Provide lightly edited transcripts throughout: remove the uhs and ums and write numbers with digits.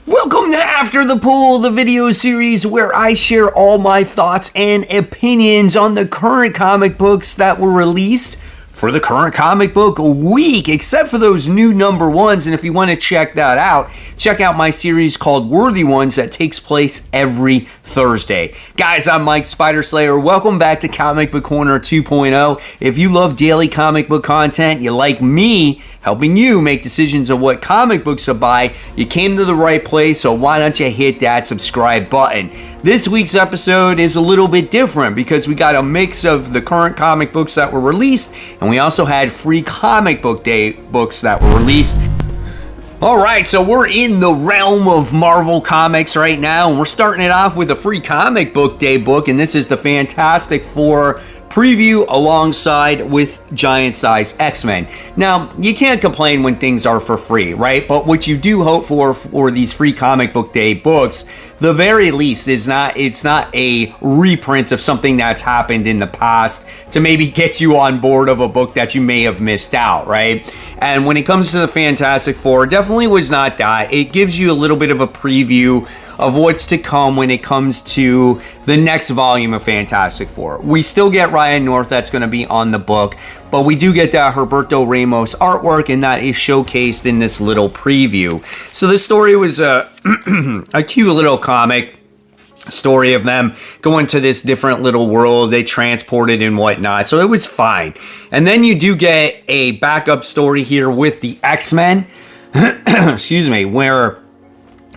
Welcome to After the Pool, the video series where I share all my thoughts and opinions on the current comic books that were released for the current comic book week, except for those new number ones. And if you want to check that out, check out my series called Worthy Ones that takes place every Thursday. Guys, I'm Mike Spider Slayer. Welcome back to Comic Book Corner 2.0. If you love daily comic book content, you like me helping you make decisions of what comic books to buy, you came to the right place, so why don't you hit that subscribe button. This week's episode is a little bit different because we got a mix of the current comic books that were released, and we also had free comic book day books that were released. Alright, so we're in the realm of Marvel Comics right now, and we're starting it off with a free comic book day book, and this is the Fantastic Four preview alongside with Giant Size X-Men. Now, you can't complain when things are for free, right? But what you do hope for these free comic book day books, the very least, it's not a reprint of something that's happened in the past to maybe get you on board of a book that you may have missed out, right? And when it comes to the Fantastic Four, it definitely was not that. It gives you a little bit of a preview of what's to come when it comes to the next volume of Fantastic Four. We still get Ryan North, that's going to be on the book, but we do get that Humberto Ramos artwork, and that is showcased in this little preview. So this story was a cute little comic story of them going to this different little world. They transported and whatnot, so it was fine. And then you do get a backup story here with the X-Men, excuse me, where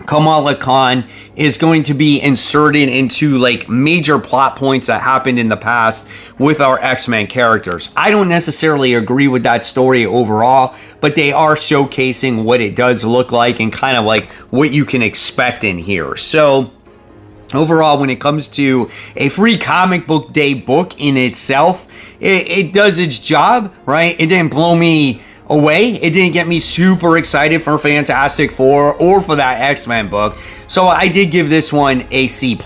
Kamala Khan is going to be inserted into like major plot points that happened in the past with our X-Men characters. I don't necessarily agree with that story overall, but they are showcasing what it does look like and kind of like what you can expect in here. So overall, when it comes to a free comic book day book in itself, it does its job, right? It didn't blow me away. It didn't get me super excited for Fantastic Four or for that X-Men book. So I did give this one a C+.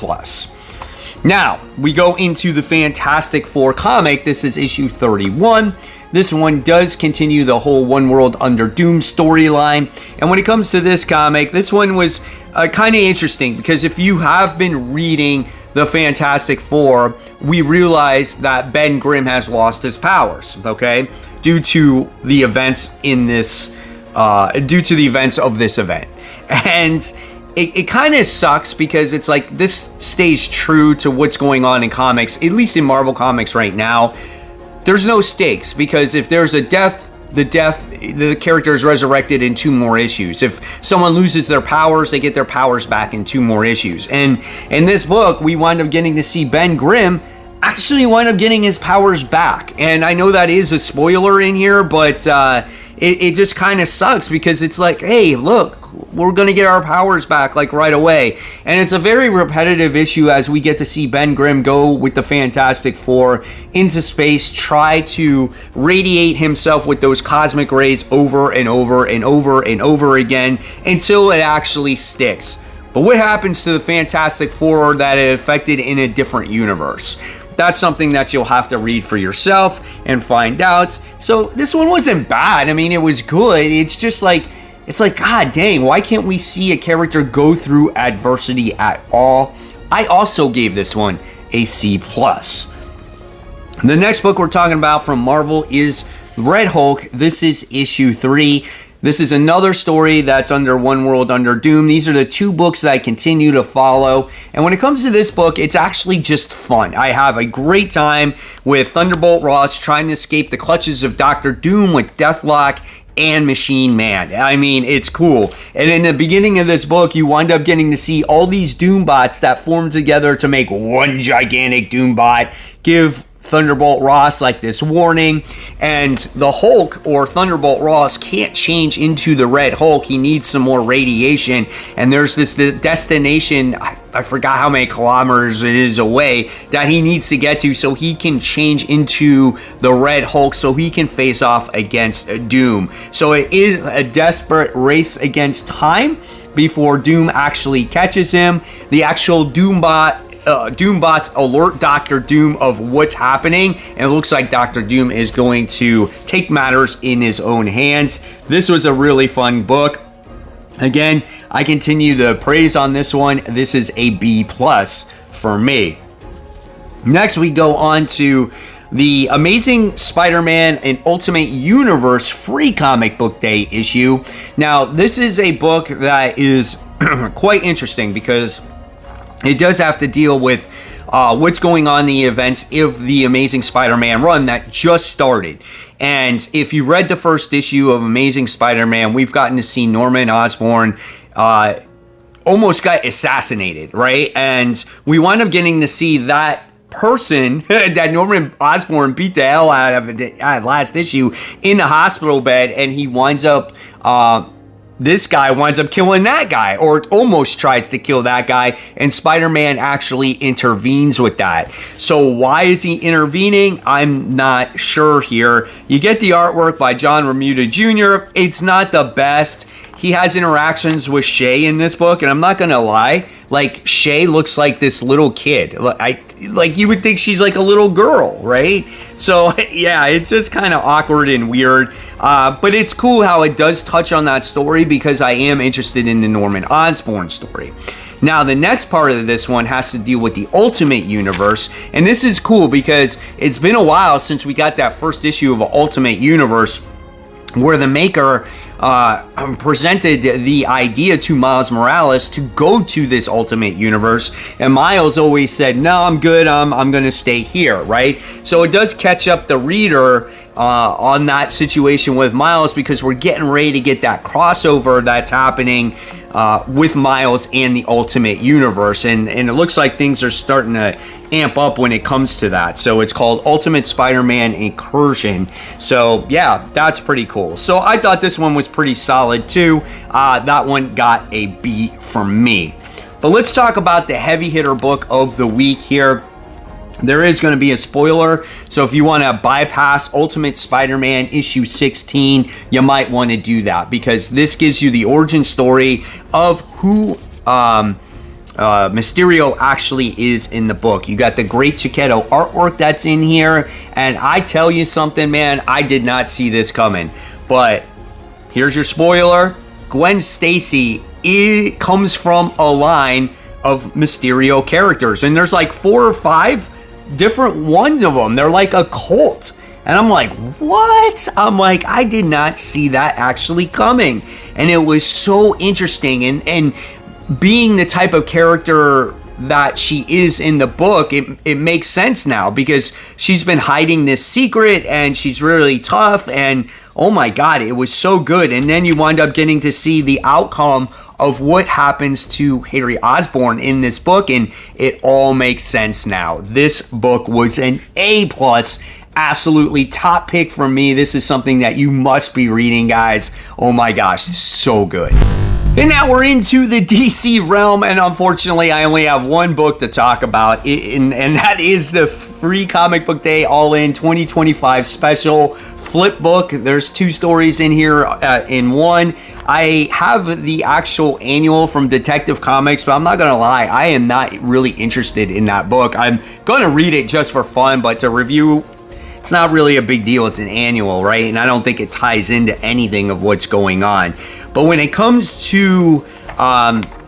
Now, we go into the Fantastic Four comic. This is issue 31. This one does continue the whole One World Under Doom storyline. And when it comes to this comic, this one was kind of interesting because if you have been reading the Fantastic Four, we realize that Ben Grimm has lost his powers, okay? Due to the events in this, due to the events of this event. And it kind of sucks because it's like this stays true to what's going on in comics, at least in Marvel Comics right now. There's no stakes because if there's a death, the character is resurrected in 2 more issues. If someone loses their powers, they get their powers back in 2 more issues. And in this book, we wind up getting to see Ben Grimm actually wind up getting his powers back. And I know that is a spoiler in here, but it just kind of sucks because it's like, hey, look, we're going to get our powers back like right away. And it's a very repetitive issue as we get to see Ben Grimm go with the Fantastic Four into space, try to radiate himself with those cosmic rays over and over and over and over again until it actually sticks. But what happens to the Fantastic Four that it affected in a different universe? That's something that you'll have to read for yourself and find out. So this one wasn't bad. I mean, it was good. It's just like, God dang, why can't we see a character go through adversity at all? I also gave this one a C+. The next book we're talking about from Marvel is Red Hulk. This is issue 3. This is another story that's under One World Under Doom. These are the 2 books that I continue to follow. And when it comes to this book, it's actually just fun. I have a great time with Thunderbolt Ross trying to escape the clutches of Dr. Doom with Deathlock and Machine Man. I mean, it's cool. And in the beginning of this book, you wind up getting to see all these Doombots that form together to make one gigantic Doombot, give Thunderbolt Ross like this warning, and the Hulk or Thunderbolt Ross can't change into the Red Hulk. He needs some more radiation, and there's this destination, I forgot how many kilometers it is away, that he needs to get to so he can change into the Red Hulk so he can face off against Doom. So it is a desperate race against time before Doom actually catches him. The actual Doombots alert Dr. Doom of what's happening, and it looks like Dr. Doom is going to take matters in his own hands. This was a really fun book. Again, I continue the praise on this one. This is a B plus for me. Next, we go on to the Amazing Spider-Man and Ultimate Universe free comic book day issue. Now, this is a book that is quite interesting because it does have to deal with what's going on in the events of the Amazing Spider-Man run that just started. And if you read the first issue of Amazing Spider-Man, we've gotten to see Norman Osborn almost got assassinated, right? And we wind up getting to see that person that Norman Osborn beat the hell out of last issue in the hospital bed, and he winds up this guy winds up killing that guy, or almost tries to kill that guy, and Spider-Man actually intervenes with that. So why is he intervening? I'm not sure here. You get the artwork by John Romita Jr. It's not the best. He has interactions with Shay in this book, and I'm not gonna lie, like, Shay looks like this little kid. Like you would think she's like a little girl, right? So yeah, it's just kind of awkward and weird. But it's cool how it does touch on that story because I am interested in the Norman Osborn story. Now, the next part of this one has to deal with the Ultimate Universe, and this is cool because it's been a while since we got that first issue of Ultimate Universe where the maker presented the idea to Miles Morales to go to this Ultimate Universe, and Miles always said, no, I'm good, I'm gonna stay here, right? So it does catch up the reader on that situation with Miles, because we're getting ready to get that crossover that's happening with Miles and the Ultimate Universe, and it looks like things are starting to amp up when it comes to that. So it's called Ultimate Spider-Man Incursion. So yeah, that's pretty cool. So I thought this one was pretty solid too. That one got a B from me. But let's talk about the heavy hitter book of the week here. There is going to be a spoiler, so if you want to bypass Ultimate Spider-Man issue 16, you might want to do that, because this gives you the origin story of who Mysterio actually is in the book. You got the Great Chiquetto artwork that's in here, and I tell you something, man, I did not see this coming. But here's your spoiler. Gwen Stacy comes from a line of Mysterio characters, and there's like 4 or 5 different ones of them. They're like a cult. And I'm like, what? I'm like, I did not see that actually coming. And it was so interesting. And being the type of character that she is in the book, it makes sense now, because she's been hiding this secret and she's really tough, and oh my God, it was so good. And then you wind up getting to see the outcome of what happens to Harry Osborn in this book, and it all makes sense now. This book was an A+, absolutely top pick from me. This is something that you must be reading, guys. Oh my gosh, so good. And now we're into the DC realm, and unfortunately I only have one book to talk about, and that is the Free Comic Book Day All-In 2025 Special Flip book. There's 2 stories in here in one. I have the actual annual from Detective Comics, but I'm not gonna lie, I am not really interested in that book. I'm gonna read it just for fun, but to review, it's not really a big deal. It's an annual, right? And I don't think it ties into anything of what's going on. But when it comes to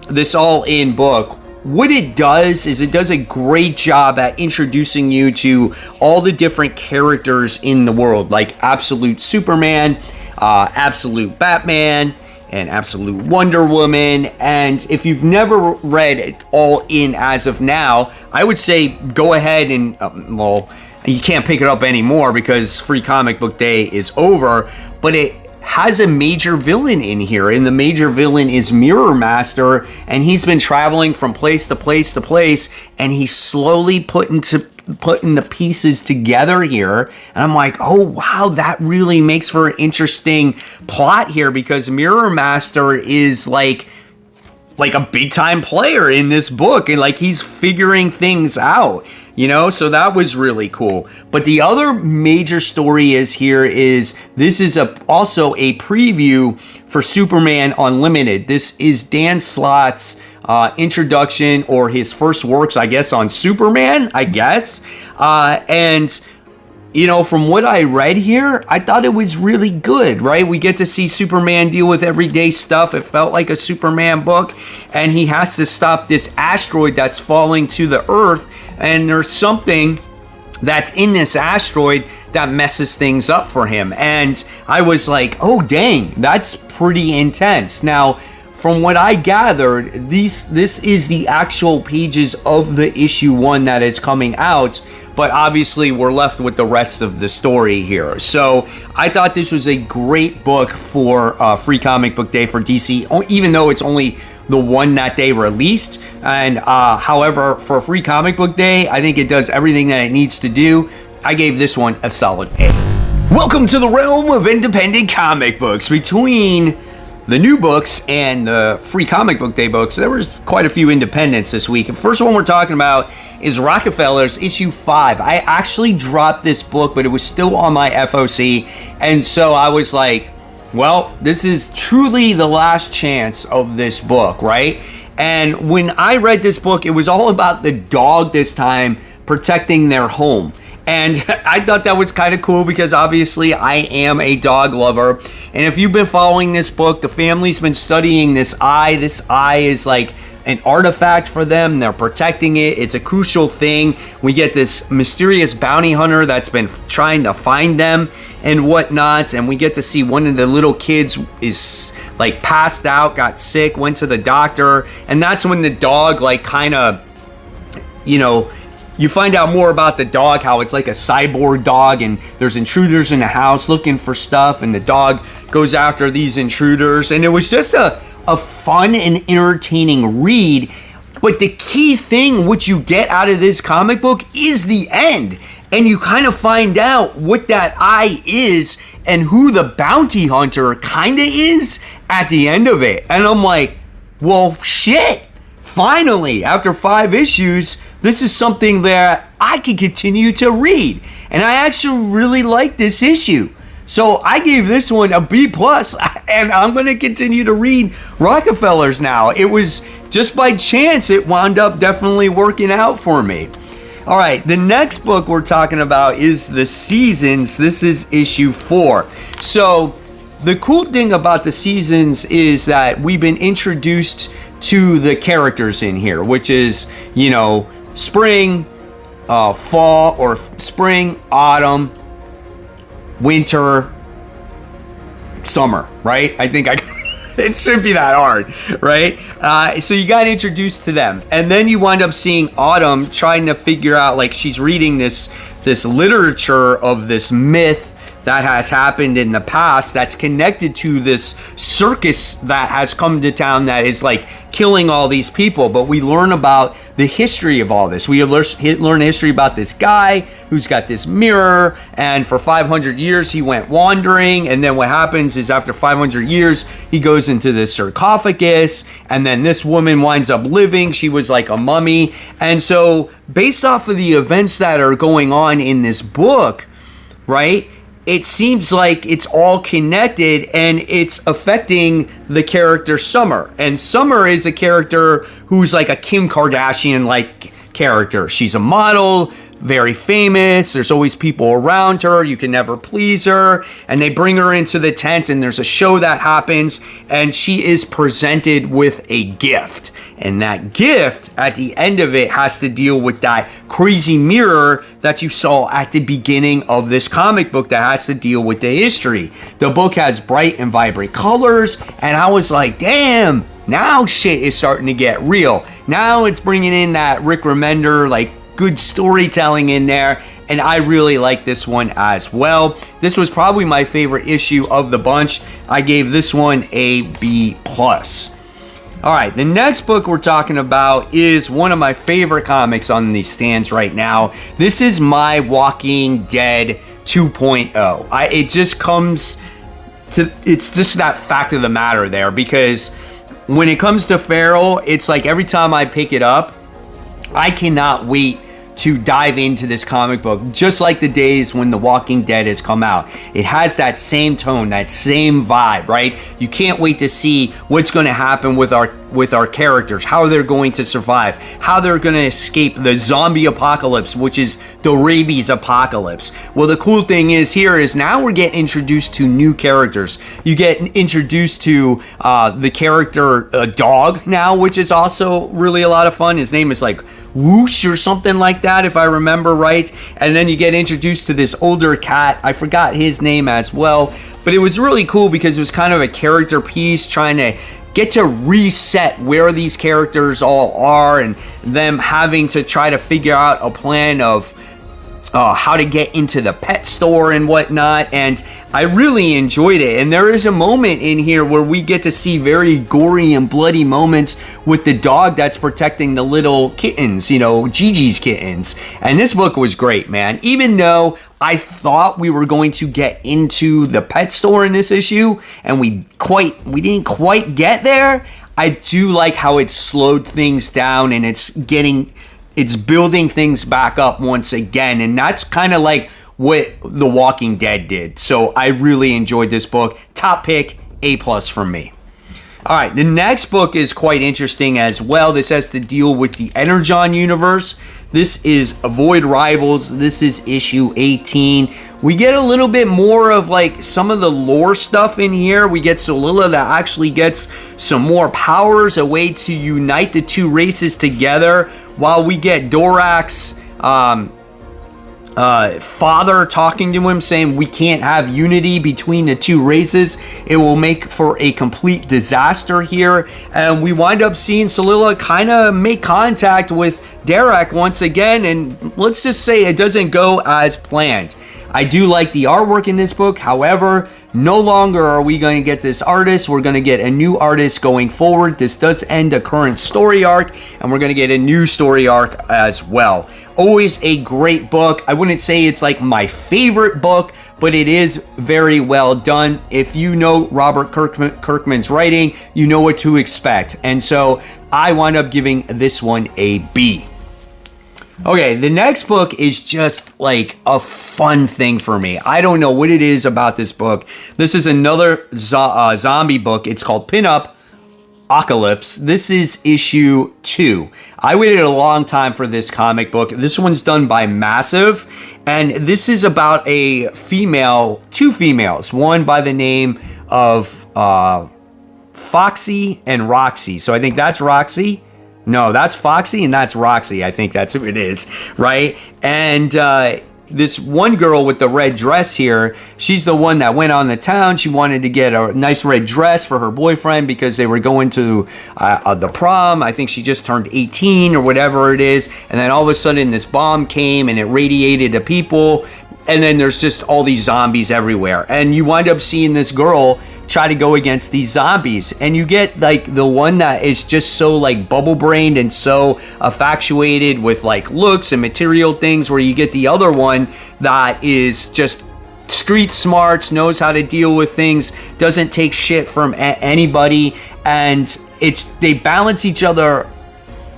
this all-in book, what it does is it does a great job at introducing you to all the different characters in the world, like Absolute Superman, Absolute Batman, and Absolute Wonder Woman. And if you've never read it all in as of now, I would say go ahead and, well, you can't pick it up anymore because Free Comic Book Day is over, but it has a major villain in here, and the major villain is Mirror Master, and he's been traveling from place to place to place, and he's slowly putting the pieces together here. And I'm like, oh wow, that really makes for an interesting plot here, because Mirror Master is like a big time player in this book, and like he's figuring things out, you know, so that was really cool. But the other major story this is also a preview for Superman Unlimited. This is Dan Slott's introduction, or his first works, I guess, on Superman, I guess. And you know, from what I read here, I thought it was really good, right? We get to see Superman deal with everyday stuff. It felt like a Superman book, and he has to stop this asteroid that's falling to the Earth, and there's something that's in this asteroid that messes things up for him. And I was like, oh dang, that's pretty intense. Now, from what I gathered, this is the actual pages of the issue 1 that is coming out, but obviously we're left with the rest of the story here. So I thought this was a great book for Free Comic Book Day for DC, even though it's only the one that they released. And however, for Free Comic Book Day, I think it does everything that it needs to do. I gave this one a solid A. Welcome to the realm of independent comic books. Between the new books and the Free Comic Book Day books, there was quite a few independents this week. The first one we're talking about is Rockefellers issue 5. I actually dropped this book, but it was still on my FOC, and so I was like, well, this is truly the last chance of this book, right? And when I read this book, it was all about the dog this time protecting their home. And I thought that was kind of cool because obviously I am a dog lover. And if you've been following this book, the family's been studying this eye. This eye is like an artifact for them. They're protecting it. It's a crucial thing. We get this mysterious bounty hunter that's been trying to find them and whatnot. And we get to see one of the little kids is like passed out, got sick, went to the doctor. And that's when the dog like kind of, you know, you find out more about the dog, how it's like a cyborg dog, and there's intruders in the house looking for stuff, and the dog goes after these intruders. And it was just a fun and entertaining read. But the key thing which you get out of this comic book is the end. And you kind of find out what that eye is and who the bounty hunter kind of is at the end of it. And I'm like, well, shit. Finally, after 5 issues, this is something that I can continue to read. And I actually really like this issue. So I gave this one a B+, and I'm going to continue to read Rockefellers now. It was just by chance, it wound up definitely working out for me. All right, the next book we're talking about is The Seasons. This is issue 4. So the cool thing about The Seasons is that we've been introduced to the characters in here, which is, you know, spring, fall, or spring, autumn, winter, summer, right? I think it shouldn't be that hard, right? So you got introduced to them, and then you wind up seeing Autumn trying to figure out, like, she's reading this literature of this myth that has happened in the past that's connected to this circus that has come to town that is like killing all these people. But we learn about the history of all this. We learn history about this guy who's got this mirror, and for 500 years he went wandering, and then what happens is after 500 years he goes into this sarcophagus, and then this woman winds up living. She was like a mummy. And so based off of the events that are going on in this book, right, it seems like it's all connected, and it's affecting the character Summer. And Summer is a character who's like a Kim Kardashian-like character. She's a model, very famous. There's always people around her. You can never please her. And they bring her into the tent, and there's a show that happens, and she is presented with a gift. And that gift, at the end of it, has to deal with that crazy mirror that you saw at the beginning of this comic book that has to deal with the history. The book has bright and vibrant colors, and I was like, damn, now shit is starting to get real. Now it's bringing in that Rick Remender, like, good storytelling in there, and I really like this one as well. This was probably my favorite issue of the bunch. I gave this one a B+. All right, the next book we're talking about is one of my favorite comics on these stands right now. This is My Walking Dead 2.0. It just comes to, it's just that fact of the matter there, because when it comes to Feral, it's like every time I pick it up, I cannot wait to dive into this comic book, just like the days when The Walking Dead has come out. It has that same tone, that same vibe, right? You can't wait to see what's going to happen with our with our characters, how they're going to survive, how they're going to escape the zombie apocalypse, which is the rabies apocalypse. Well, the cool thing is here is now we're getting introduced to new characters. You get introduced to the character Dog now, which is also really a lot of fun. His name is like Whoosh or something like that, if I remember right. And then you get introduced to this older cat. I forgot his name as well, but it was really cool because it was kind of a character piece trying to get to reset where these characters all are and them having to try to figure out a plan of how to get into the pet store and whatnot. And I really enjoyed it. And there is a moment in here where we get to see very gory and bloody moments with the dog that's protecting the little kittens, you know, Gigi's kittens. And this book was great, man. Even though I thought we were going to get into the pet store in this issue and we didn't quite get there, I do like how it slowed things down and it's building things back up once again. And that's kind of like what The Walking Dead did. So I really enjoyed this book. Top pick, A+ from me. All right, the next book is quite interesting as well. This has to deal with the Energon universe. This is Void Rivals. This is issue 18. We get a little bit more of like some of the lore stuff in here. We get Solilla that actually gets some more powers, a way to unite the two races together, while we get Dorak's father talking to him saying we can't have unity between the two races. It will make for a complete disaster here. And we wind up seeing Solilla kind of make contact with Derek once again. And let's just say it doesn't go as planned. I do like the artwork in this book. However, no longer are we going to get this artist. We're going to get a new artist going forward. This does end a current story arc, and we're going to get a new story arc as well. Always a great book. I wouldn't say it's like my favorite book, but it is very well done. If you know Robert Kirkman's writing, you know what to expect. And so I wind up giving this one a B. Okay, the next book is just like a fun thing for me. I don't know what it is about this book. This is another zombie book. It's called Pinup Apocalypse. This is issue 2. I waited a long time for this comic book. This one's done by Massive, and this is about two females, one by the name of Foxy and Roxy. So I think that's Roxy. No, that's Foxy and that's Roxy. I think that's who it is, right? And this one girl with the red dress here, she's the one that went on the town. She wanted to get a nice red dress for her boyfriend because they were going to the prom. I think she just turned 18 or whatever it is. And then all of a sudden this bomb came and it radiated to people. And then there's just all these zombies everywhere. And you wind up seeing this girl try to go against these zombies, and you get like the one that is just so like bubble brained and so infatuated with like looks and material things, where you get the other one that is just street smarts, knows how to deal with things, doesn't take shit from anybody, and they balance each other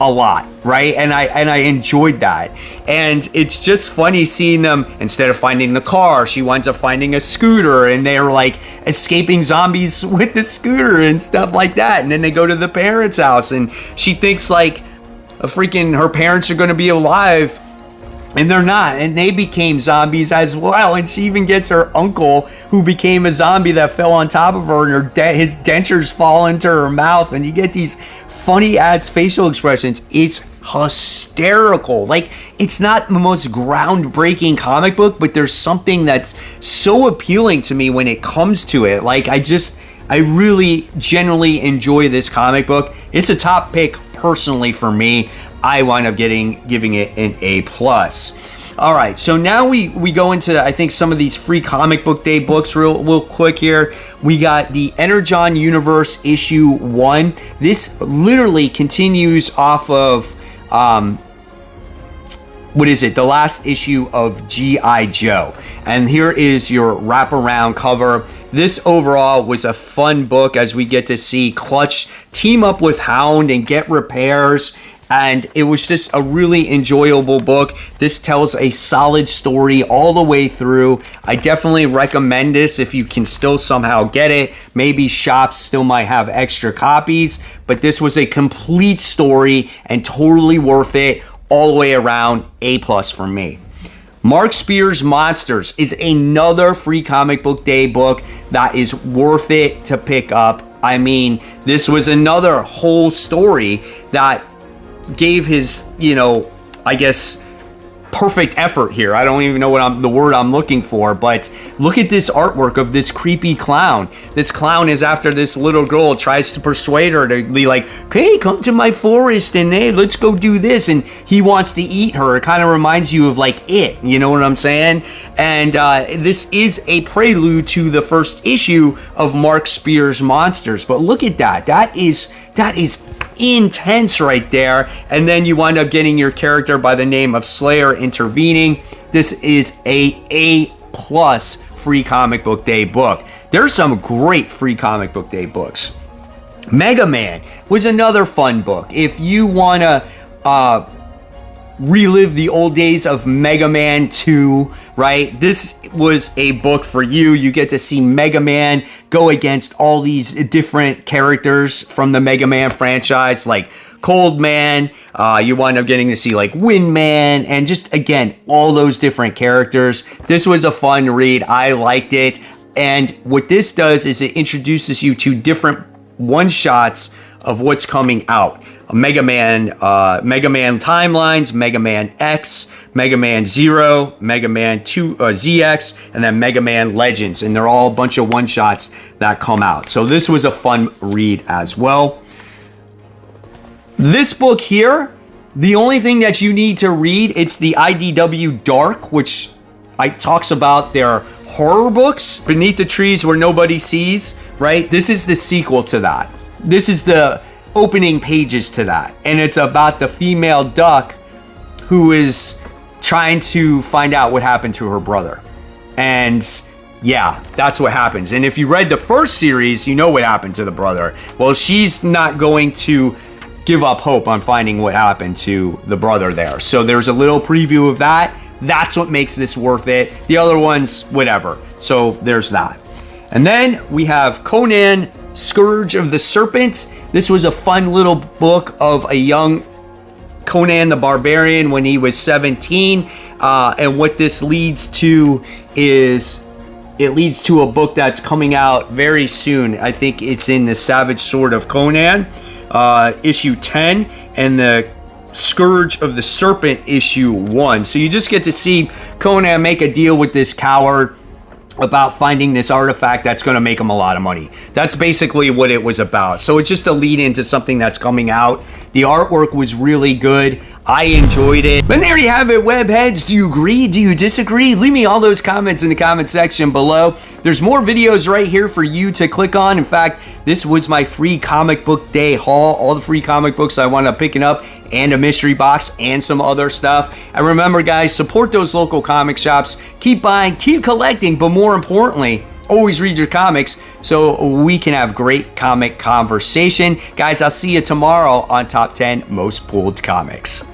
a lot, right? And I enjoyed that. And it's just funny seeing them, instead of finding the car, she winds up finding a scooter, and they're like escaping zombies with the scooter and stuff like that. And then they go to the parents' house, and she thinks like her parents are going to be alive, and they're not, and they became zombies as well. And she even gets her uncle, who became a zombie, that fell on top of her, and his dentures fall into her mouth, and you get these funny ass facial expressions. It's hysterical. Like, it's not the most groundbreaking comic book, but there's something that's so appealing to me when it comes to it. Like, I really generally enjoy this comic book. It's a top pick personally for me. I wind up giving it an A+. All right, so now we go into, I think, some of these free comic book day books real quick here. We got the Energon Universe issue 1. This literally continues off of the last issue of G.I. Joe. And here is your wraparound cover. This overall was a fun book, as we get to see Clutch team up with Hound and get repairs. and it was just a really enjoyable book. This tells a solid story all the way through. I definitely recommend this if you can still somehow get it. Maybe shops still might have extra copies, but this was a complete story and totally worth it all the way around. A+ for me. Mark Spears' Monsters is another Free Comic Book Day book that is worth it to pick up. I mean, this was another whole story that gave his, I guess, perfect effort here. I don't even know what the word I'm looking for, but look at this artwork of this creepy clown. This clown is after this little girl, tries to persuade her to be like, hey, come to my forest and hey, let's go do this. And he wants to eat her. It kind of reminds you of like It, you know what I'm saying? And this is a prelude to the first issue of Mark Spears' Monsters. But look at that. That is intense right there. And then you wind up getting your character by the name of Slayer intervening. This is A+ Free Comic Book Day book. There's some great Free Comic Book Day books. Mega Man was another fun book. If you want to relive the old days of Mega Man 2, right? This was a book for you. You get to see Mega Man go against all these different characters from the Mega Man franchise, like Cold Man. You wind up getting to see like Wind Man, and just again, all those different characters. This was a fun read. I liked it. And what this does is it introduces you to different one-shots of what's coming out. Mega Man Timelines, Mega Man X, Mega Man Zero, Mega Man 2, ZX, and then Mega Man Legends. And they're all a bunch of one-shots that come out. So this was a fun read as well. This book here, the only thing that you need to read, it's the IDW Dark, which talks about their horror books, Beneath the Trees Where Nobody Sees, right? This is the sequel to that. This is the opening pages to that, and it's about the female duck who is trying to find out what happened to her brother. And yeah, that's what happens. And if you read the first series, you know what happened to the brother. Well, she's not going to give up hope on finding what happened to the brother there. So there's a little preview of that. That's what makes this worth it. The other ones, whatever. So there's that. And then we have Conan, Scourge of the Serpent. This was a fun little book of a young Conan the Barbarian when he was 17. And what this leads to is it leads to a book that's coming out very soon. I think it's in the Savage Sword of Conan, issue 10, and the Scourge of the Serpent, issue 1. So you just get to see Conan make a deal with this coward about finding this artifact that's going to make him a lot of money. That's basically what it was about. So it's just a lead into something that's coming out. The artwork was really good. I enjoyed it. But there you have it, webheads. Do you agree? Do you disagree? Leave me all those comments in the comment section below. There's more videos right here for you to click on. In fact, this was my Free Comic Book Day haul. All the free comic books I wound up picking up, and a mystery box, and some other stuff. And remember, guys, support those local comic shops. Keep buying, keep collecting, but more importantly, always read your comics so we can have great comic conversation. Guys, I'll see you tomorrow on Top 10 Most Pulled Comics.